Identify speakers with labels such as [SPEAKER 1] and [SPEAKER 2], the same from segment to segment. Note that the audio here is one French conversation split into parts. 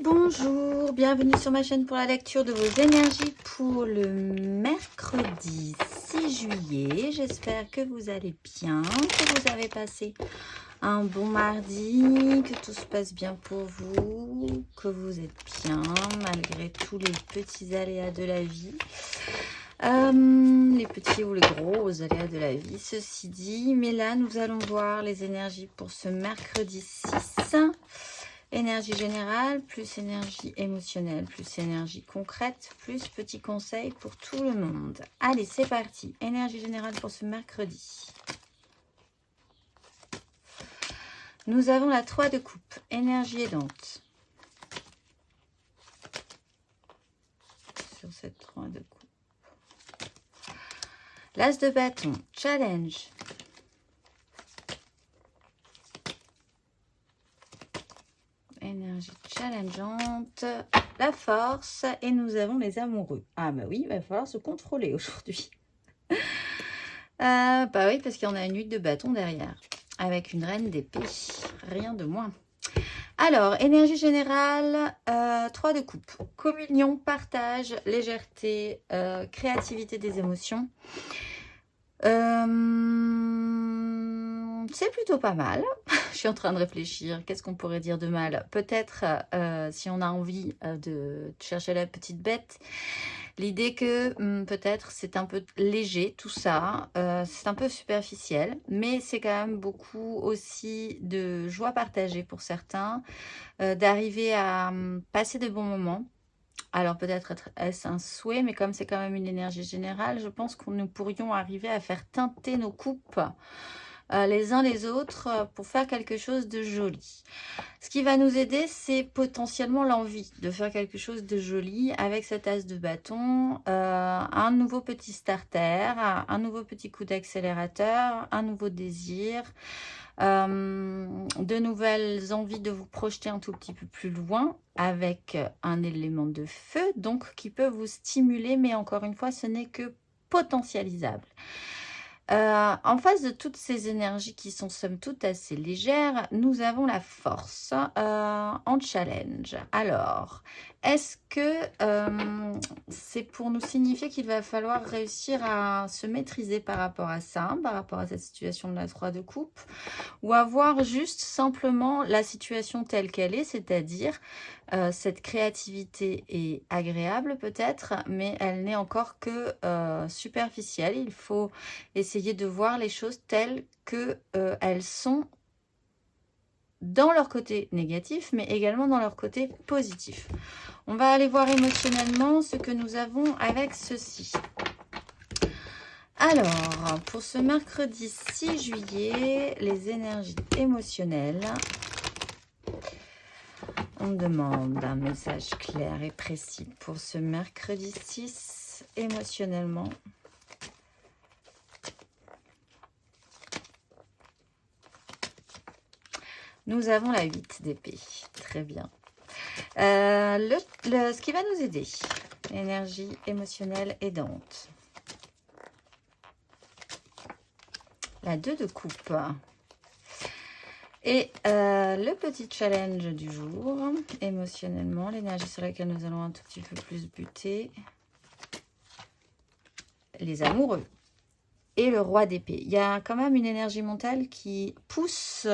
[SPEAKER 1] Bonjour, bienvenue sur ma chaîne pour la lecture de vos énergies pour le mercredi 6 juillet. J'espère que vous allez bien, que vous avez passé un bon mardi, que tout se passe bien pour vous, que vous êtes bien malgré tous les petits aléas de la vie. Les petits ou les gros aléas de la vie, ceci dit. Mais là, nous allons voir les énergies pour ce mercredi 6. Énergie générale, plus énergie émotionnelle, plus énergie concrète, plus petits conseils pour tout le monde. Allez, c'est parti. Énergie générale pour ce mercredi. Nous avons la 3 de coupe, énergie aidante. Sur cette 3 de coupe. L'as de bâton, challenge. Énergie challengeante, la force, et nous avons les amoureux. Ah bah oui, il va falloir se contrôler aujourd'hui. Bah oui, parce qu'il y en a une 8 de bâton derrière, avec une reine d'épée, rien de moins. Alors, énergie générale, 3 de coupe, communion, partage, légèreté, créativité des émotions. C'est plutôt pas mal. Je suis en train de réfléchir. Qu'est-ce qu'on pourrait dire de mal? Peut-être, si on a envie de chercher la petite bête, l'idée que peut-être c'est un peu léger tout ça. C'est un peu superficiel, mais c'est quand même beaucoup aussi de joie partagée pour certains, d'arriver à passer de bons moments. Alors peut-être est-ce un souhait, mais comme c'est quand même une énergie générale, je pense que nous pourrions arriver à faire teinter nos coupes les uns les autres pour faire quelque chose de joli. Ce qui va nous aider, c'est potentiellement l'envie de faire quelque chose de joli avec cet as de bâton, un nouveau petit starter, un nouveau petit coup d'accélérateur, un nouveau désir, de nouvelles envies de vous projeter un tout petit peu plus loin avec un élément de feu, donc qui peut vous stimuler, mais encore une fois, ce n'est que potentialisable. En face de toutes ces énergies qui sont somme toute assez légères, nous avons la force en challenge. Alors, est-ce que c'est pour nous signifier qu'il va falloir réussir à se maîtriser par rapport à ça, par rapport à cette situation de la 3 de coupe, ou avoir juste simplement la situation telle qu'elle est, c'est-à-dire cette créativité est agréable peut-être, mais elle n'est encore que superficielle. Il faut essayer de voir les choses telles qu'elles sont dans leur côté négatif, mais également dans leur côté positif. On va aller voir émotionnellement ce que nous avons avec ceci. Alors, pour ce mercredi 6 juillet, les énergies émotionnelles. On demande un message clair et précis pour ce mercredi 6 émotionnellement. Nous avons la 8 d'épée. Très bien. Ce qui va nous aider, énergie émotionnelle aidante. La 2 de coupe. Et le petit challenge du jour, émotionnellement, l'énergie sur laquelle nous allons un tout petit peu plus buter. Les amoureux. Et le roi d'épée. Il y a quand même une énergie mentale qui pousse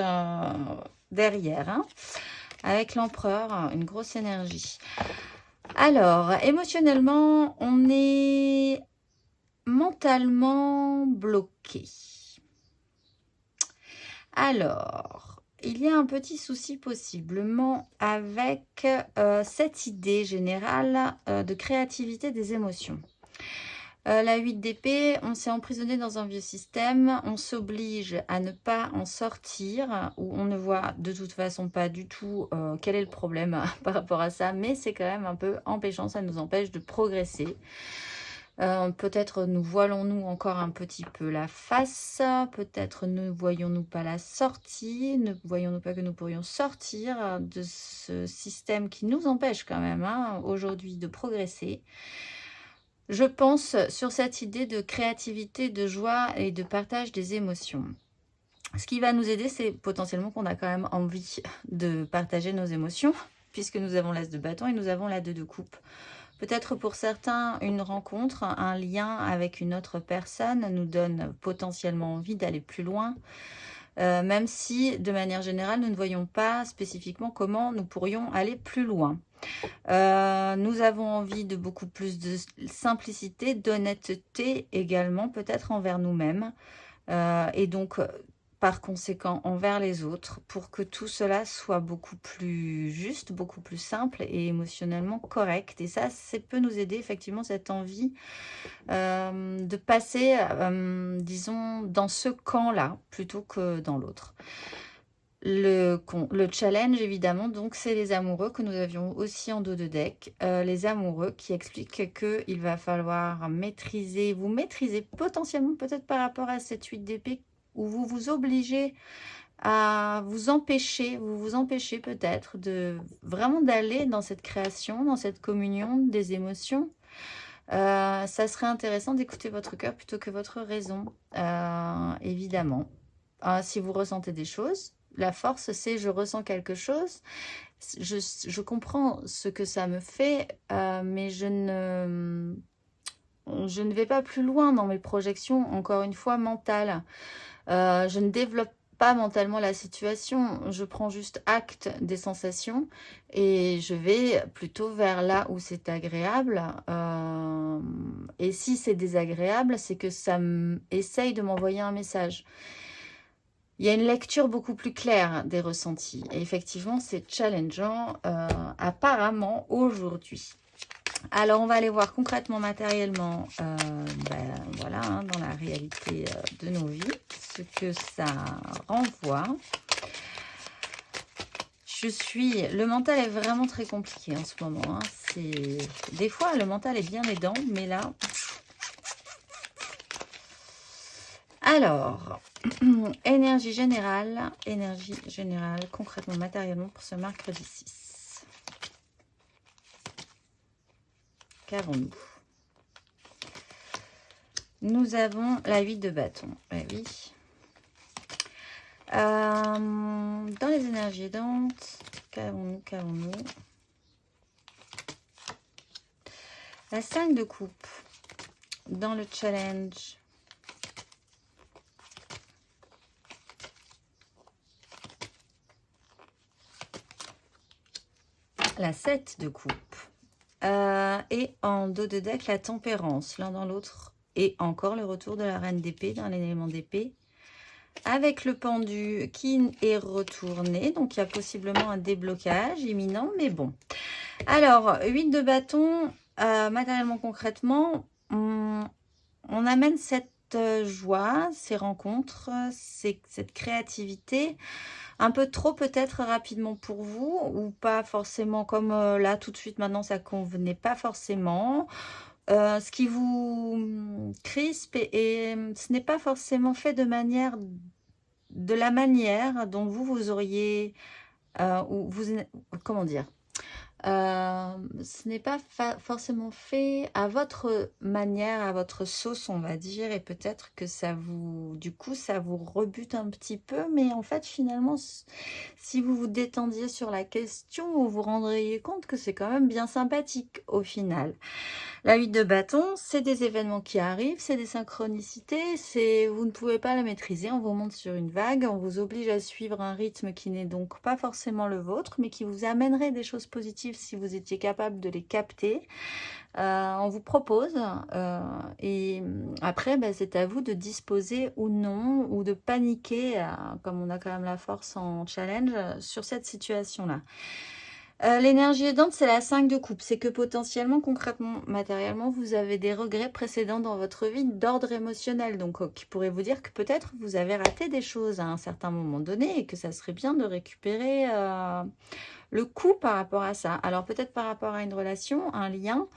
[SPEAKER 1] derrière, hein, avec l'empereur, une grosse énergie. Alors, émotionnellement, on est mentalement bloqué. Alors, il y a un petit souci possiblement avec cette idée générale de créativité des émotions. La 8 d'épée, on s'est emprisonné dans un vieux système, on s'oblige à ne pas en sortir, ou on ne voit de toute façon pas du tout quel est le problème par rapport à ça, mais c'est quand même un peu empêchant, ça nous empêche de progresser. Peut-être nous voilons-nous encore un petit peu la face, peut-être ne voyons-nous pas la sortie, ne voyons-nous pas que nous pourrions sortir de ce système qui nous empêche quand même aujourd'hui de progresser. Je pense sur cette idée de créativité, de joie et de partage des émotions. Ce qui va nous aider, c'est potentiellement qu'on a quand même envie de partager nos émotions. puisque nous avons l'As de bâton et nous avons la 2 de coupe. Peut-être pour certains, une rencontre, un lien avec une autre personne nous donne potentiellement envie d'aller plus loin, même si, de manière générale, nous ne voyons pas spécifiquement comment nous pourrions aller plus loin. Nous avons envie de beaucoup plus de simplicité, d'honnêteté également, peut-être envers nous-mêmes, et donc, par conséquent, envers les autres, pour que tout cela soit beaucoup plus juste, beaucoup plus simple et émotionnellement correct. Et ça peut nous aider, effectivement, cette envie de passer, disons, dans ce camp-là, plutôt que dans l'autre. Le challenge, évidemment, donc, c'est les amoureux que nous avions aussi en dos de deck. Les amoureux qui expliquent qu'il va falloir maîtriser, vous maîtriser potentiellement peut-être par rapport à cette 8 d'épée, où vous vous obligez à vous empêcher peut-être de vraiment d'aller dans cette création, dans cette communion des émotions. Ça serait intéressant d'écouter votre cœur plutôt que votre raison, évidemment. Si vous ressentez des choses, la force, c'est je ressens quelque chose, je comprends ce que ça me fait, mais je ne vais pas plus loin dans mes projections, encore une fois, mentales. Je ne développe pas mentalement la situation, je prends juste acte des sensations et je vais plutôt vers là où c'est agréable. Et si c'est désagréable, c'est que ça essaye de m'envoyer un message. Il y a une lecture beaucoup plus claire des ressentis. Et effectivement, c'est challengeant apparemment aujourd'hui. Alors, on va aller voir concrètement, matériellement, voilà, hein, dans la réalité de nos vies, ce que ça renvoie. Le mental est vraiment très compliqué en ce moment. Hein. Des fois, le mental est bien aidant, mais là... Alors, énergie générale, concrètement, matériellement, pour ce mercredi 6. Qu'avons-nous? Nous avons la 8 de bâton. Oui. Dans les énergies aidantes, qu'avons-nous? La 5 de coupe. Dans le challenge. La 7 de coupe. Et en dos de deck, la tempérance, l'un dans l'autre. Et encore le retour de la reine d'épée dans l'élément d'épée. Avec le pendu qui est retourné. Donc, il y a possiblement un déblocage imminent, mais bon. Alors, 8 de bâton, matériellement, concrètement, on amène cette joie, ces rencontres, cette créativité, un peu trop peut-être rapidement pour vous, ou pas forcément comme là, tout de suite, maintenant, ça convenait pas forcément. Ce qui vous crispe et ce n'est pas forcément fait de la manière dont vous auriez, comment dire, ce n'est pas forcément fait à votre manière, à votre sauce, on va dire, et peut-être que du coup, ça vous rebute un petit peu, mais en fait, finalement, si vous vous détendiez sur la question, vous vous rendriez compte que c'est quand même bien sympathique au final. La 8 de bâton, c'est des événements qui arrivent, c'est des synchronicités, vous ne pouvez pas la maîtriser, on vous monte sur une vague, on vous oblige à suivre un rythme qui n'est donc pas forcément le vôtre, mais qui vous amènerait des choses positives si vous étiez capable de les capter. On vous propose, et après, c'est à vous de disposer ou non, ou de paniquer, comme on a quand même la force en challenge, sur cette situation-là. L'énergie aidante, c'est la 5 de coupe. C'est que potentiellement, concrètement, matériellement, vous avez des regrets précédents dans votre vie d'ordre émotionnel. Donc, qui pourrait vous dire que peut-être vous avez raté des choses à un certain moment donné et que ça serait bien de récupérer le coup par rapport à ça. Alors, peut-être par rapport à une relation, un lien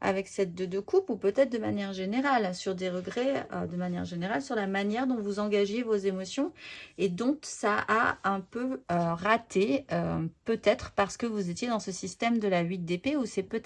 [SPEAKER 1] avec cette 2 de coupe, ou peut-être de manière générale, sur des regrets, de manière générale, sur la manière dont vous engagez vos émotions et dont ça a un peu raté, peut-être parce que vous étiez dans ce système de la 8 d'épée, où c'est peut-être